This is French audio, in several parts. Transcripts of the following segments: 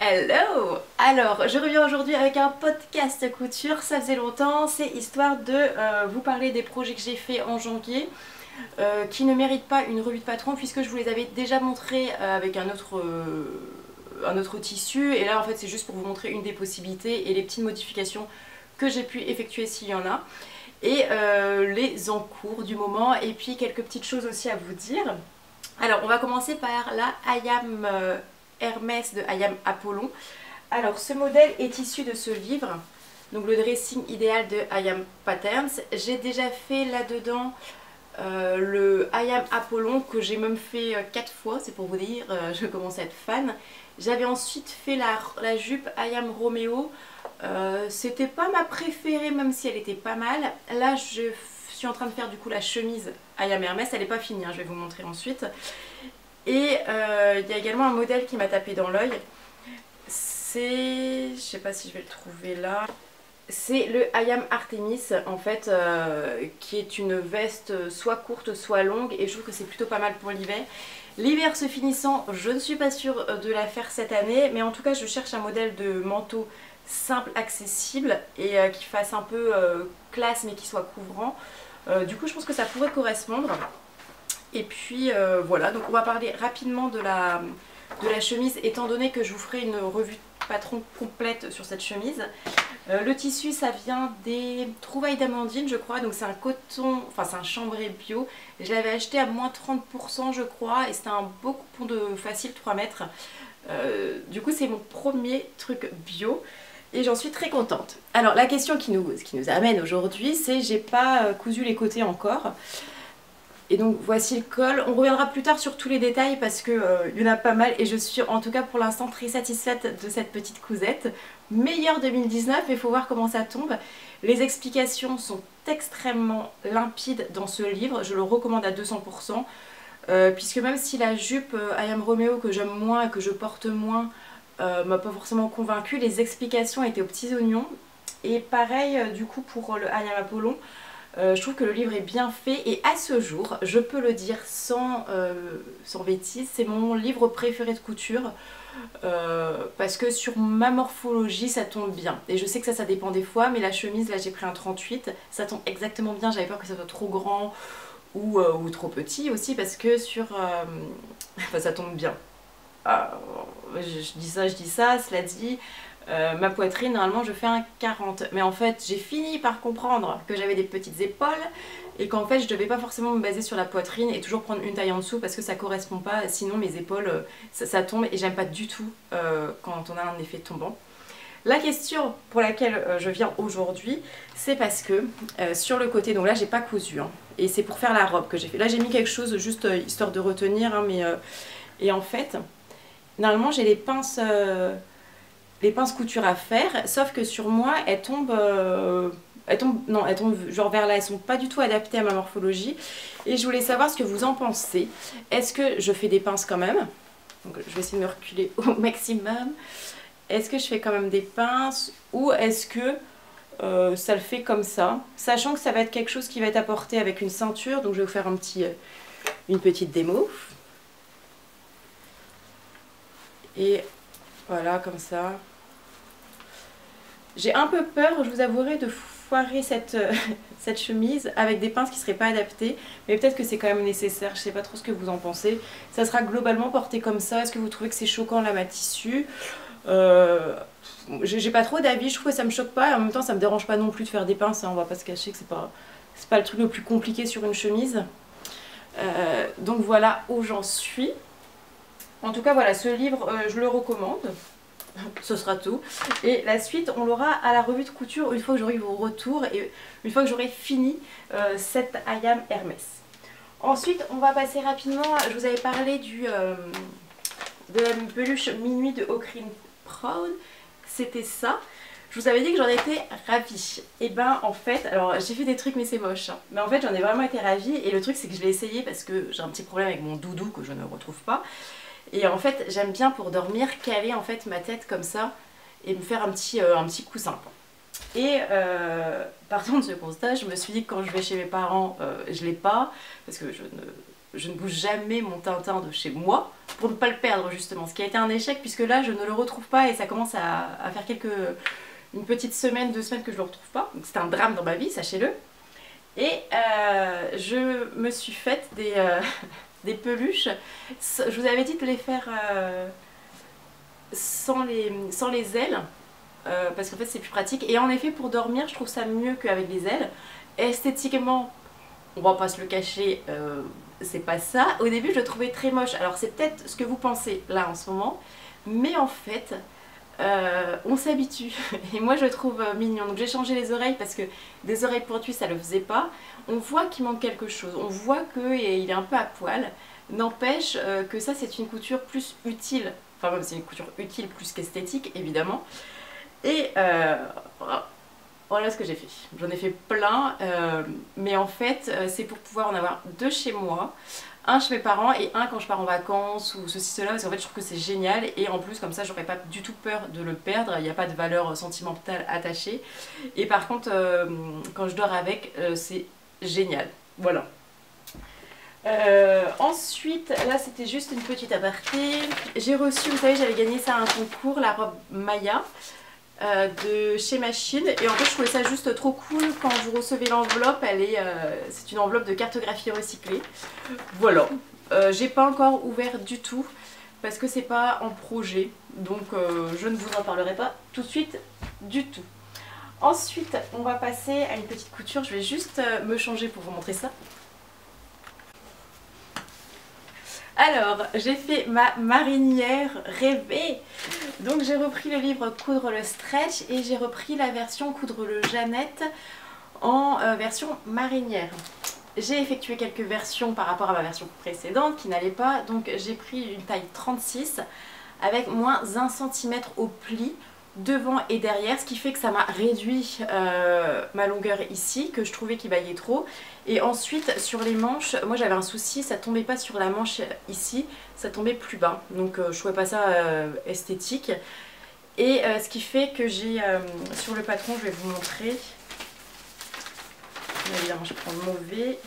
Hello! Alors, je reviens aujourd'hui avec un podcast couture, ça faisait longtemps, c'est histoire de vous parler des projets que j'ai fait en janvier qui ne méritent pas une revue de patron puisque je vous les avais déjà montrés avec un autre tissu et là en fait c'est juste pour vous montrer une des possibilités et les petites modifications que j'ai pu effectuer s'il y en a et les encours du moment et puis quelques petites choses aussi à vous dire. Alors on va commencer par la Ayam Hermès de Ayam Apollon. Alors ce modèle est issu de ce livre, donc le dressing idéal de Ayam Patterns. J'ai déjà fait là-dedans le Ayam Apollon que j'ai même fait 4 fois, c'est pour vous dire, je commence à être fan. J'avais ensuite fait la jupe Ayam Romeo, c'était pas ma préférée même si elle était pas mal. Là je suis en train de faire du coup la chemise Ayam Hermès, elle n'est pas finie, hein, je vais vous montrer ensuite. Et il y a également un modèle qui m'a tapé dans l'œil, c'est, je sais pas si je vais le trouver là, c'est le Ayam Artemis en fait, qui est une veste soit courte soit longue et je trouve que c'est plutôt pas mal pour l'hiver. L'hiver se finissant, je ne suis pas sûre de la faire cette année, mais en tout cas je cherche un modèle de manteau simple, accessible et qui fasse un peu classe mais qui soit couvrant. Du coup je pense que ça pourrait correspondre. Et puis voilà, donc on va parler rapidement de la chemise étant donné que je vous ferai une revue de patron complète sur cette chemise. Le tissu ça vient des Trouvailles d'Amandine je crois, donc c'est un coton, enfin c'est un chambré bio. Je l'avais acheté à moins 30% je crois et c'était un beau coupon de facile 3 mètres. Du coup c'est mon premier truc bio. Et j'en suis très contente. Alors la question qui nous amène aujourd'hui, c'est j'ai pas cousu les côtés encore. Et donc voici le col. On reviendra plus tard sur tous les détails parce qu'il y en a pas mal. Et je suis en tout cas pour l'instant très satisfaite de cette petite cousette. Meilleure 2019, il faut voir comment ça tombe. Les explications sont extrêmement limpides dans ce livre. Je le recommande à 200%. Puisque même si la jupe Ayam Romeo que j'aime moins et que je porte moins m'a pas forcément convaincue, les explications étaient aux petits oignons. Et pareil du coup pour le Ayam Apollon. Je trouve que le livre est bien fait et à ce jour, je peux le dire sans bêtise, c'est mon livre préféré de couture parce que sur ma morphologie ça tombe bien. Et je sais que ça dépend des fois, mais la chemise là j'ai pris un 38, ça tombe exactement bien, j'avais peur que ça soit trop grand ou trop petit aussi parce que enfin, ça tombe bien. Je dis ça, cela dit... ma poitrine, normalement je fais un 40, mais en fait j'ai fini par comprendre que j'avais des petites épaules et qu'en fait je devais pas forcément me baser sur la poitrine et toujours prendre une taille en dessous parce que ça correspond pas, sinon mes épaules ça tombe et j'aime pas du tout quand on a un effet tombant. La question pour laquelle je viens aujourd'hui, c'est parce que sur le côté, donc là j'ai pas cousu hein, et c'est pour faire la robe que j'ai fait. Là j'ai mis quelque chose juste histoire de retenir hein, mais et en fait normalement j'ai les pinces couture à faire, sauf que sur moi elles tombent genre vers là, elles sont pas du tout adaptées à ma morphologie et je voulais savoir ce que vous en pensez. Est-ce que je fais des pinces quand même? Donc je vais essayer de me reculer au maximum. Est-ce que je fais quand même des pinces ou est-ce que ça le fait comme ça, sachant que ça va être quelque chose qui va être apporté avec une ceinture, donc je vais vous faire une petite démo. Et voilà, comme ça. J'ai un peu peur, je vous avouerai, de foirer cette chemise avec des pinces qui ne seraient pas adaptées. Mais peut-être que c'est quand même nécessaire, je ne sais pas trop ce que vous en pensez. Ça sera globalement porté comme ça. Est-ce que vous trouvez que c'est choquant là, ma tissu j'ai pas trop d'avis, je trouve que ça me choque pas. Et en même temps, ça me dérange pas non plus de faire des pinces. Hein, on va pas se cacher que c'est pas le truc le plus compliqué sur une chemise. Donc voilà où j'en suis. En tout cas, voilà, ce livre, je le recommande. Ce sera tout. Et la suite, on l'aura à la revue de couture une fois que j'aurai vos retours et une fois que j'aurai fini cette Ayam Hermès. Ensuite, on va passer rapidement. Je vous avais parlé de la peluche Minuit de Ocrine Proud. C'était ça. Je vous avais dit que j'en étais ravie. Et ben en fait, alors j'ai fait des trucs mais c'est moche. Hein. Mais en fait, j'en ai vraiment été ravie. Et le truc, c'est que je l'ai essayé parce que j'ai un petit problème avec mon doudou que je ne retrouve pas. Et en fait j'aime bien pour dormir caler en fait ma tête comme ça et me faire un petit coussin. Et partant de ce constat, je me suis dit que quand je vais chez mes parents, je l'ai pas parce que je ne bouge jamais mon Tintin de chez moi pour ne pas le perdre justement. Ce qui a été un échec puisque là je ne le retrouve pas et ça commence à faire une petite semaine, 2 semaines que je ne le retrouve pas. Donc c'est un drame dans ma vie, sachez-le. Et je me suis faite des peluches. Je vous avais dit de les faire sans les ailes. Parce qu'en fait c'est plus pratique. Et en effet pour dormir je trouve ça mieux qu'avec les ailes. Esthétiquement, on va pas se le cacher, c'est pas ça. Au début je le trouvais très moche, alors c'est peut-être ce que vous pensez là en ce moment, mais en fait on s'habitue et moi je le trouve mignon. Donc j'ai changé les oreilles parce que des oreilles pointues ça le faisait pas. On voit qu'il manque quelque chose, on voit qu'il est un peu à poil. N'empêche que ça c'est une couture plus utile, enfin même c'est une couture utile plus qu'esthétique évidemment. Et voilà ce que j'ai fait. J'en ai fait plein, mais en fait c'est pour pouvoir en avoir 2 chez moi, un chez mes parents et un quand je pars en vacances ou ceci cela, parce qu'en fait je trouve que c'est génial et en plus comme ça j'aurais pas du tout peur de le perdre, il n'y a pas de valeur sentimentale attachée et par contre quand je dors avec c'est génial, voilà. Ensuite, là c'était juste une petite aparté, j'ai reçu, vous savez j'avais gagné ça à un concours, la robe Maya. De chez Machine et en fait je trouvais ça juste trop cool quand vous recevez l'enveloppe, c'est une enveloppe de cartographie recyclée, voilà. J'ai pas encore ouvert du tout parce que c'est pas en projet donc je ne vous en parlerai pas tout de suite du tout. Ensuite on va passer à une petite couture, je vais juste me changer pour vous montrer ça. Alors, j'ai fait ma marinière rêvée. Donc j'ai repris le livre Coudre le stretch et j'ai repris la version Coudre le Jeannette en version marinière. J'ai effectué quelques versions par rapport à ma version précédente qui n'allait pas. Donc j'ai pris une taille 36 avec moins 1 cm au pli devant et derrière, ce qui fait que ça m'a réduit ma longueur ici, que je trouvais qu'il baillait trop. Et ensuite sur les manches, moi j'avais un souci, ça tombait pas sur la manche ici, ça tombait plus bas, donc je trouvais pas ça esthétique. Et ce qui fait que j'ai sur le patron, je vais vous montrer, évidemment je prends le mauvais.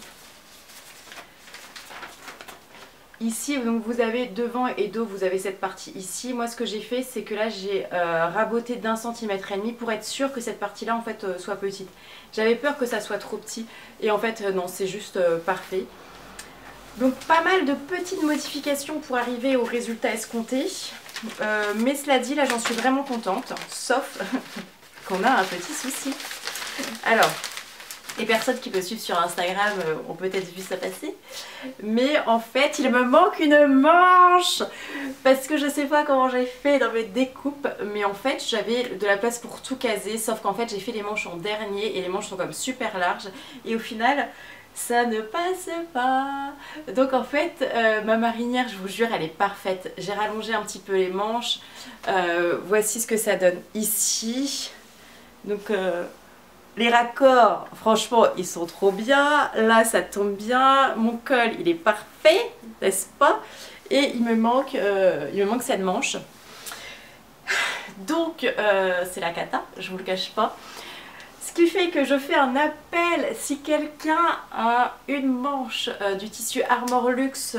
Ici, donc vous avez devant et dos, vous avez cette partie ici. Moi, ce que j'ai fait, c'est que là, j'ai raboté d'1,5 cm pour être sûr que cette partie-là, en fait, soit petite. J'avais peur que ça soit trop petit. Et en fait, non, c'est juste parfait. Donc, pas mal de petites modifications pour arriver au résultat escompté. Mais cela dit, là, j'en suis vraiment contente. Sauf qu'on a un petit souci. Alors... les personnes qui me suivent sur Instagram ont peut-être vu ça passer. Mais en fait, il me manque une manche. Parce que je sais pas comment j'ai fait dans mes découpes. Mais en fait, j'avais de la place pour tout caser. Sauf qu'en fait, j'ai fait les manches en dernier. Et les manches sont comme super larges. Et au final, ça ne passe pas. Donc en fait, ma marinière, je vous jure, elle est parfaite. J'ai rallongé un petit peu les manches. Voici ce que ça donne ici. Donc... les raccords, franchement, ils sont trop bien. Là, ça tombe bien. Mon col, il est parfait, n'est-ce pas? Et il me manque cette manche. Donc, c'est la cata, je vous le cache pas. Ce qui fait que je fais un appel, si quelqu'un a une manche du tissu Armor Luxe,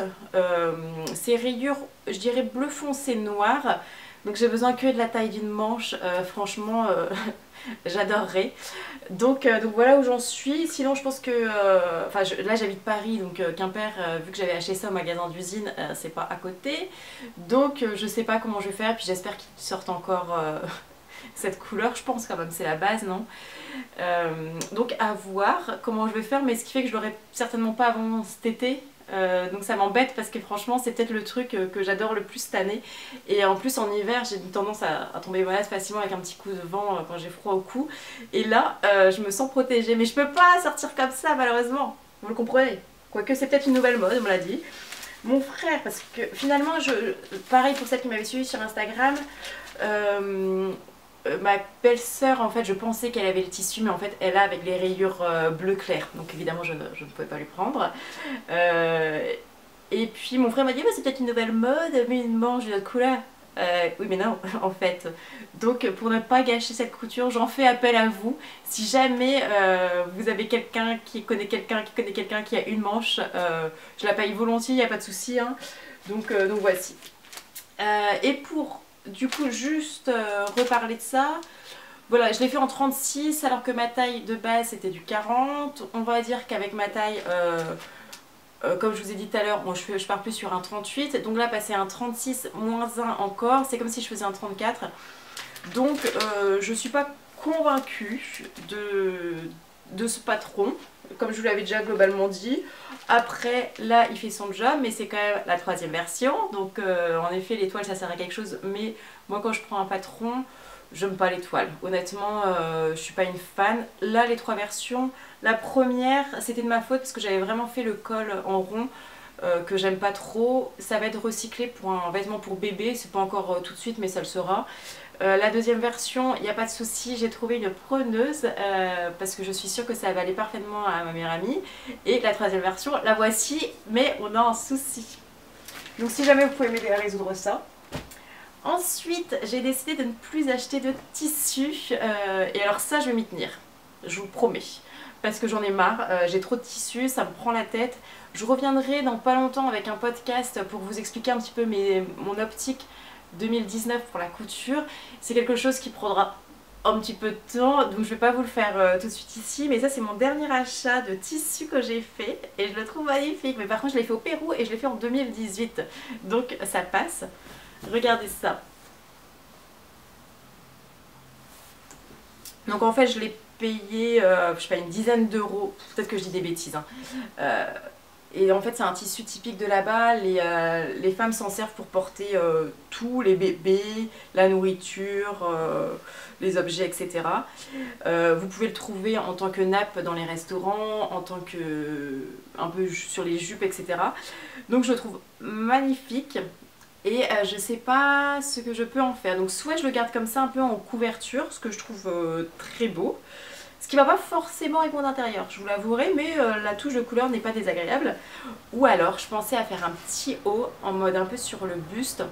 ces rayures, je dirais bleu foncé noir. Donc j'ai besoin que de la taille d'une manche, franchement j'adorerais. Donc voilà où j'en suis. Sinon je pense que, là j'habite Paris, donc Quimper, vu que j'avais acheté ça au magasin d'usine, c'est pas à côté. Donc je sais pas comment je vais faire, puis j'espère qu'ils sortent encore cette couleur, je pense quand même, c'est la base, non? Donc à voir comment je vais faire, mais ce qui fait que je l'aurai certainement pas avant cet été. Donc ça m'embête parce que franchement c'est peut-être le truc que j'adore le plus cette année. Et en plus en hiver j'ai une tendance à tomber malade facilement avec un petit coup de vent quand j'ai froid au cou. Et là je me sens protégée, mais je peux pas sortir comme ça malheureusement, vous le comprenez. Quoique c'est peut-être une nouvelle mode, on me l'a dit. Mon frère, parce que finalement, pareil pour celle qui m'avait suivi sur Instagram, ma belle-sœur, en fait, je pensais qu'elle avait le tissu, mais en fait, elle a avec les rayures bleu clair. Donc évidemment, je ne pouvais pas lui prendre. Et puis mon frère m'a dit, bah, c'est peut-être une nouvelle mode, mais une manche de couleur. Oui mais non en fait. Donc pour ne pas gâcher cette couture, j'en fais appel à vous. Si jamais vous avez quelqu'un qui connaît quelqu'un qui a une manche, je la paye volontiers, il n'y a pas de souci. Hein. Donc voici. Et pour du coup juste reparler de ça, voilà, je l'ai fait en 36 alors que ma taille de base c'était du 40. On va dire qu'avec ma taille, comme je vous ai dit tout à l'heure, bon, je pars plus sur un 38. Donc là passer un 36 moins 1 encore, c'est comme si je faisais un 34. Donc je suis pas convaincue de ce patron, comme je vous l'avais déjà globalement dit. Après là il fait son job, mais c'est quand même la 3e version. Donc en effet l'étoile ça sert à quelque chose, mais moi quand je prends un patron, j'aime pas l'étoile. Honnêtement je suis pas une fan. Là les 3 versions, la première c'était de ma faute parce que j'avais vraiment fait le col en rond. Que j'aime pas trop. Ça va être recyclé pour un vêtement pour bébé, c'est pas encore tout de suite mais ça le sera. La deuxième version, il n'y a pas de souci, j'ai trouvé une preneuse parce que je suis sûre que ça va aller parfaitement à ma meilleure amie. Et la 3e version, la voici, mais on a un souci. Donc si jamais vous pouvez m'aider à résoudre ça. Ensuite, j'ai décidé de ne plus acheter de tissus et alors ça je vais m'y tenir, je vous promets. Parce que j'en ai marre, j'ai trop de tissus, ça me prend la tête. Je reviendrai dans pas longtemps avec un podcast pour vous expliquer un petit peu mon optique 2019 pour la couture. C'est quelque chose qui prendra un petit peu de temps, donc je vais pas vous le faire tout de suite ici. Mais ça c'est mon dernier achat de tissu que j'ai fait et je le trouve magnifique. Mais par contre je l'ai fait au Pérou et je l'ai fait en 2018, donc ça passe. Regardez ça. Donc en fait je l'ai payé, je sais pas, une dizaine d'euros, peut-être que je dis des bêtises. Hein. Et en fait c'est un tissu typique de là-bas, les femmes s'en servent pour porter tout, les bébés, la nourriture, les objets, etc. Vous pouvez le trouver en tant que nappe dans les restaurants, en tant que un peu sur les jupes, etc. Donc je le trouve magnifique. Et je sais pas ce que je peux en faire. Donc soit je le garde comme ça un peu en couverture, ce que je trouve très beau. Ce qui va pas forcément avec mon intérieur, je vous l'avouerai, mais la touche de couleur n'est pas désagréable. Ou alors je pensais à faire un petit haut en mode un peu sur le buste.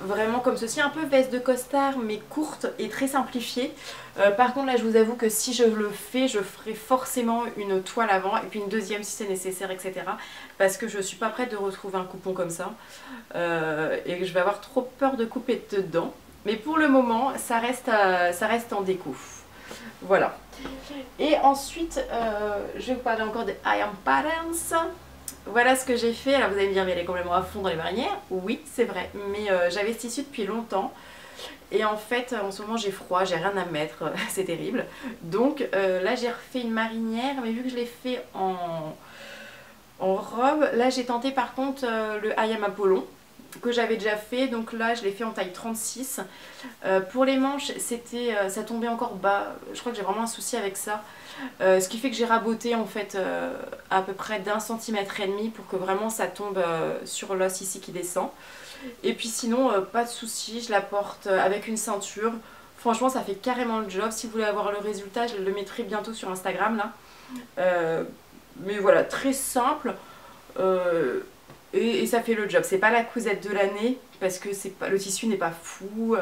Vraiment comme ceci, un peu veste de costard mais courte et très simplifiée. Par contre là je vous avoue que si je le fais, je ferai forcément une toile avant et puis une deuxième si c'est nécessaire, etc. Parce que je suis pas prête de retrouver un coupon comme ça et que je vais avoir trop peur de couper dedans. Mais pour le moment ça reste en déco. Voilà. Et ensuite je vais vous parler encore de I Am Patterns. Voilà ce que j'ai fait. Alors vous allez me dire mais elle est complètement à fond dans les marinières. Oui c'est vrai, mais j'avais ce tissu depuis longtemps. Et en fait en ce moment j'ai froid, j'ai rien à mettre, c'est terrible. Donc là j'ai refait une marinière, mais vu que je l'ai fait en robe, là j'ai tenté par contre le I Am Apollon que j'avais déjà fait, donc là je l'ai fait en taille 36. Pour les manches ça tombait encore bas, je crois que j'ai vraiment un souci avec ça. Ce qui fait que j'ai raboté en fait à peu près d'1,5 centimètre pour que vraiment ça tombe sur l'os ici qui descend. Et puis sinon pas de souci, je la porte avec une ceinture. Franchement ça fait carrément le job. Si vous voulez avoir le résultat, je le mettrai bientôt sur Instagram là. Mais voilà, très simple. Et ça fait le job. C'est pas la cousette de l'année parce que le tissu n'est pas fou.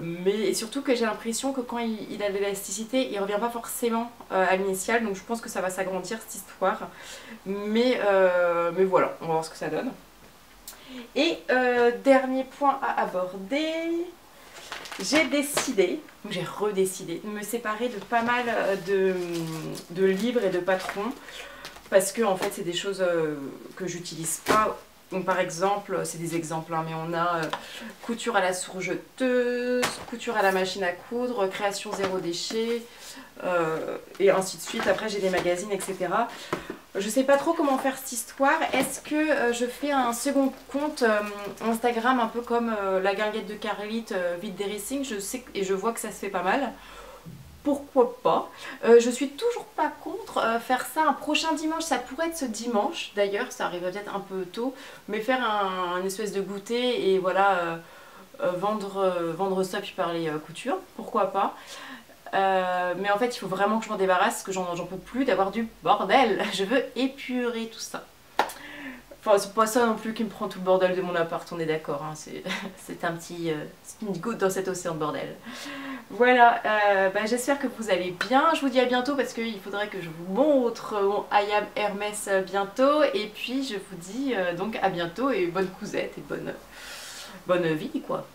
Mais surtout que j'ai l'impression que quand il a de l'élasticité, il revient pas forcément à l'initial. Donc je pense que ça va s'agrandir cette histoire. Mais voilà, on va voir ce que ça donne. Et dernier point à aborder, j'ai décidé, ou j'ai redécidé, de me séparer de pas mal de livres et de patrons. Parce que en fait c'est des choses que j'utilise pas. Donc par exemple, c'est des exemples, hein, mais on a couture à la sourjeteuse, couture à la machine à coudre, création zéro déchet, et ainsi de suite. Après j'ai des magazines, etc. Je sais pas trop comment faire cette histoire. Est-ce que je fais un second compte Instagram un peu comme la guinguette de Carlite, Vite des Racing, je sais et je vois que ça se fait pas mal. Pourquoi pas. Je suis toujours pas contre faire ça un prochain dimanche, ça pourrait être ce dimanche d'ailleurs, ça arrive peut-être un peu tôt, mais faire un espèce de goûter et voilà, vendre ça puis parler couture, pourquoi pas. Mais en fait il faut vraiment que je m'en débarrasse parce que j'en peux plus d'avoir du bordel, je veux épurer tout ça. Enfin, c'est pas ça non plus qui me prend tout le bordel de mon appart, on est d'accord, hein. C'est un petit... c'est une goutte dans cet océan de bordel. Voilà, bah, j'espère que vous allez bien. Je vous dis à bientôt parce qu'il faudrait que je vous montre mon Ayam Hermès bientôt. Et puis je vous dis donc à bientôt et bonne cousette et bonne vie quoi.